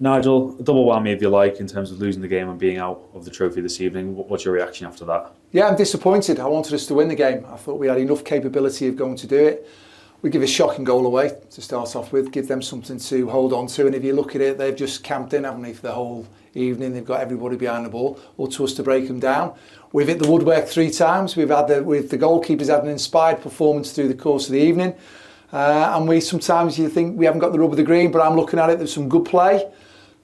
Nigel, a double whammy if you like in terms of losing the game and being out of the trophy this evening. What's your reaction after that? Yeah, I'm disappointed. I wanted us to win the game. I thought we had enough capability of going to do it. We give a shocking goal away to start off with, give them something to hold on to, and if you look at it, they've just camped in, haven't they, for the whole evening. They've got everybody behind the ball, up to us to break them down. We've hit the woodwork 3 times. We've had the goalkeepers had an inspired performance through the course of the evening, and we sometimes you think we haven't got the rub of the green, but I'm looking at it. There's some good play.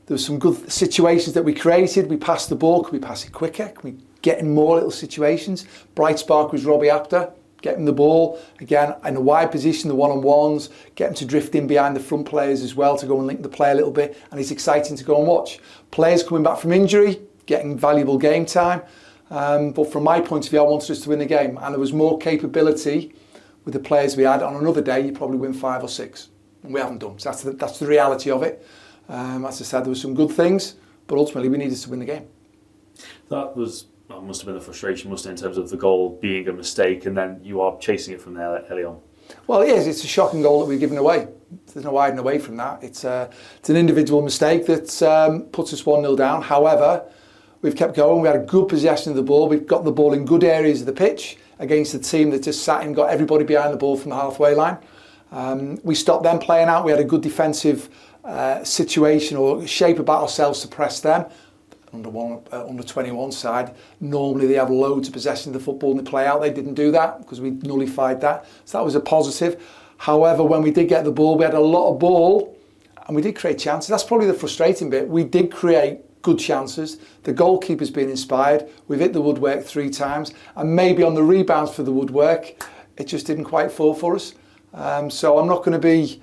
There's some good situations that we created. We passed the ball. Can we pass it quicker? Can we get in more little situations? Bright spark was Robbie Apter. Get him the ball, again, in a wide position, the one-on-ones, get him to drift in behind the front players as well to go and link the play a little bit, and it's exciting to go and watch. Players coming back from injury, getting valuable game time, but from my point of view, I wanted us to win the game, and there was more capability with the players we had. On another day, you probably win 5 or 6, and we haven't done, so that's the reality of it. As I said, there were some good things, but ultimately we needed to win the game. That must have been the frustration, in terms of the goal being a mistake, and then you are chasing it from there early on. Well, it is. It's a shocking goal that we've given away. There's no hiding away from that. It's an individual mistake that puts us 1-0 down. However, we've kept going. We had a good possession of the ball. We've got the ball in good areas of the pitch against a team that just sat and got everybody behind the ball from the halfway line. We stopped them playing out. We had a good defensive situation or shape about ourselves to press them. Under 21 side, normally they have loads of possession of the football and they play out. They didn't do that because we nullified that. So that was a positive. However, when we did get the ball, we had a lot of ball and we did create chances. That's probably the frustrating bit. We did create good chances. The goalkeeper's been inspired. We've hit the woodwork 3 times, and maybe on the rebounds for the woodwork, it just didn't quite fall for us. So I'm not going to be,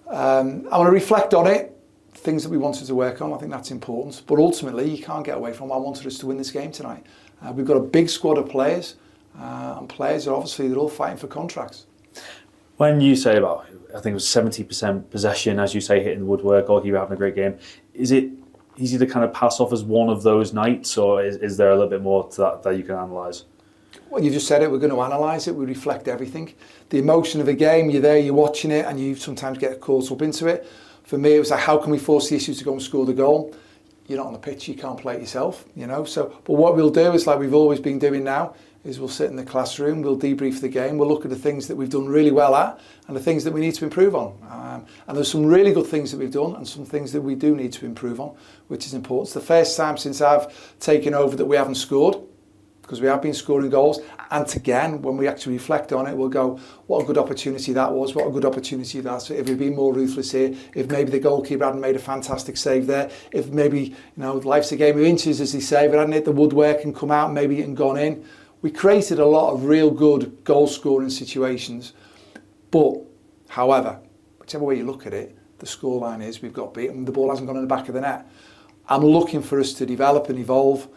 I want to reflect on it. Things that we wanted to work on, I think that's important. But ultimately, you can't get away from. I wanted us to win this game tonight. We've got a big squad of players, and players are obviously they're all fighting for contracts. When you say about, I think it was 70% possession, as you say, hitting the woodwork, goalkeeper having a great game, is it easy to kind of pass off as one of those nights, or is there a little bit more to that you can analyse? Well, you just said it. We're going to analyse it. We reflect everything. The emotion of a game. You're there. You're watching it, and you sometimes get caught up into it. For me, it was like, how can we force the issues to go and score the goal? You're not on the pitch, you can't play it yourself, So, but what we'll do is, like we've always been doing now, is we'll sit in the classroom, we'll debrief the game, we'll look at the things that we've done really well at and the things that we need to improve on. And there's some really good things that we've done and some things that we do need to improve on, which is important. It's the first time since I've taken over that we haven't scored, because we have been scoring goals. And again, when we actually reflect on it, we'll go, what a good opportunity that was, what a good opportunity that's. If we'd been more ruthless here, if maybe the goalkeeper hadn't made a fantastic save there, if maybe, life's a game of inches, as they say, but hadn't hit the woodwork and come out maybe and gone in. We created a lot of real good goal-scoring situations. But, however, whichever way you look at it, the scoreline is we've got beaten, the ball hasn't gone in the back of the net. I'm looking for us to develop and evolve.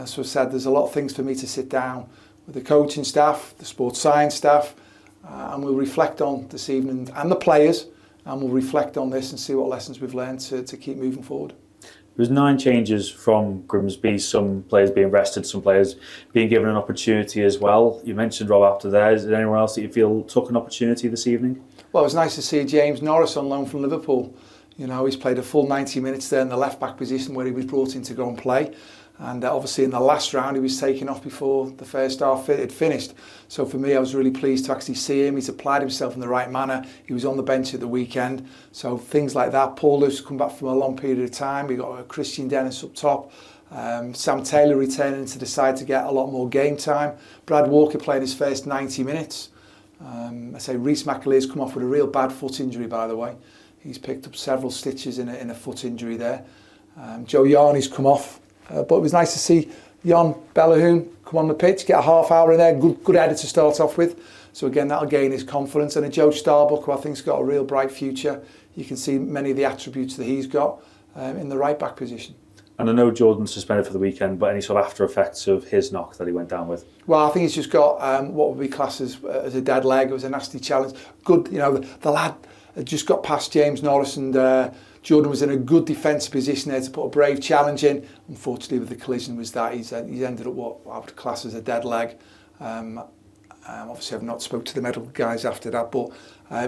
So I said there's a lot of things for me to sit down with the coaching staff, the sports science staff, and we'll reflect on this evening, and the players, and we'll reflect on this and see what lessons we've learned to keep moving forward. There was 9 changes from Grimsby, some players being rested, some players being given an opportunity as well. You mentioned Rob Apter there. Is there anyone else that you feel took an opportunity this evening? Well, it was nice to see James Norris on loan from Liverpool. He's played a full 90 minutes there in the left-back position where he was brought in to go and play. And obviously in the last round he was taken off before the first half had finished. So for me, I was really pleased to actually see him. He's applied himself in the right manner. He was on the bench at the weekend. So things like that. Paul Lewis come back from a long period of time. We got Christian Dennis up top. Sam Taylor returning to the side to get a lot more game time. Brad Walker playing his first 90 minutes. I say Reece McAlear's come off with a real bad foot injury, by the way. He's picked up several stitches in a foot injury there. Joe Yarney's come off. But it was nice to see Jon Bellahoon come on the pitch, get a half hour in there, good header to start off with. So again, that'll gain his confidence. And a Joe Starbuck, who I think's got a real bright future. You can see many of the attributes that he's got in the right back position. And I know Jordan's suspended for the weekend, but any sort of after effects of his knock that he went down with? Well, I think he's just got what would be classed as a dead leg. It was a nasty challenge. Good, the lad had just got past James Norris, and Jordan was in a good defensive position there to put a brave challenge in. Unfortunately, with the collision was that he's ended up what I would class as a dead leg. Obviously, I've not spoke to the medical guys after that, but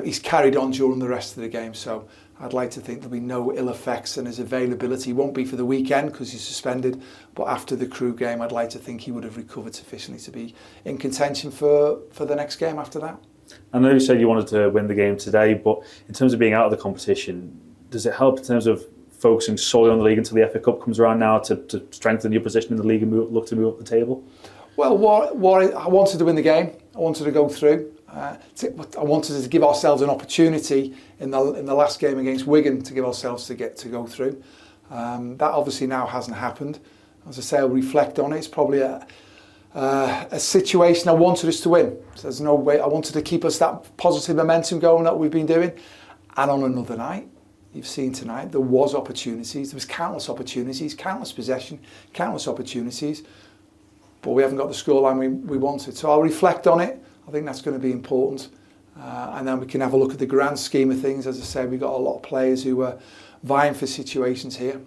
he's carried on during the rest of the game. So I'd like to think there'll be no ill effects, and his availability won't be for the weekend because he's suspended, but after the Crewe game I'd like to think he would have recovered sufficiently to be in contention for the next game after that. I know you said you wanted to win the game today, but in terms of being out of the competition, does it help in terms of focusing solely on the league until the FA Cup comes around now to strengthen your position in the league and look to move up the table? Well, what I wanted to win the game. I wanted to go through. I wanted to give ourselves an opportunity in the last game against Wigan to give ourselves to go through. That obviously now hasn't happened. As I say, I'll reflect on it. It's probably a situation I wanted us to win. So there's no way. I wanted to keep us that positive momentum going that we've been doing. And on another night, you've seen tonight, there was opportunities. There was countless opportunities, countless possession, countless opportunities. But we haven't got the scoreline we wanted. So I'll reflect on it. I think that's going to be important. And then we can have a look at the grand scheme of things. As I said, we've got a lot of players who are vying for situations here.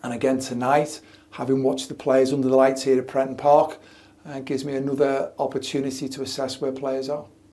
And again, tonight, having watched the players under the lights here at Prenton Park, gives me another opportunity to assess where players are.